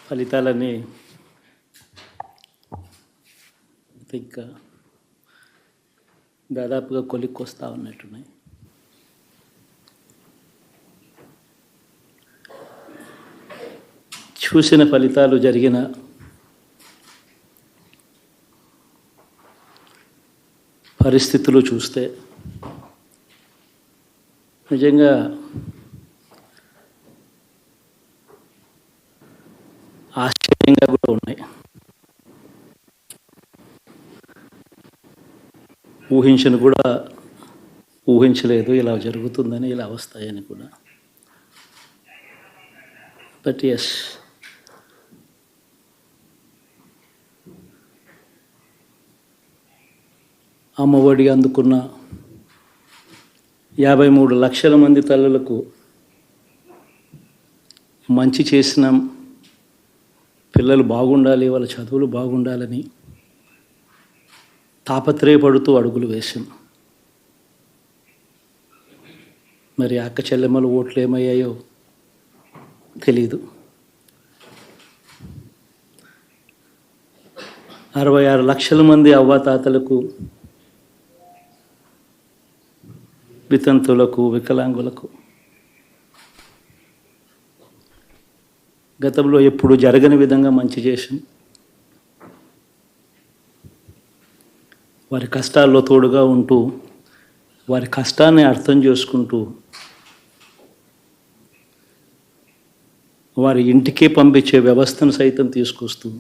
ఫలితాలన్నీ ఇంకా దాదాపుగా కొలిక్కొస్తా ఉన్నట్టున్నాయి. చూసిన ఫలితాలు జరిగిన పరిస్థితులు చూస్తే నిజంగా ఆశ్చర్యంగా కూడా ఉన్నాయి. ఊహించలేదు ఇలా జరుగుతుందని, ఇలా వస్తాయని కూడా. బట్ ఎస్, అమ్మఒడి అందుకున్న 53 లక్షల మంది తల్లులకు మంచి చేసిన, పిల్లలు బాగుండాలి, వాళ్ళ చదువులు బాగుండాలని తాపత్రయపడుతూ అడుగులు వేశాం. మరి అక్క చెల్లెమ్మల ఓట్లు ఏమయ్యాయో తెలీదు. 66 లక్షల మంది అవ్వాతాతలకు, వితంతులకు, వికలాంగులకు గతంలో ఎప్పుడు జరగని విధంగా మంచి చేశాం. వారి కష్టాల్లో తోడుగా ఉంటూ, వారి కష్టాన్ని అర్థం చేసుకుంటూ, వారి ఇంటికే పంపించే వ్యవస్థను సైతం తీసుకొస్తూ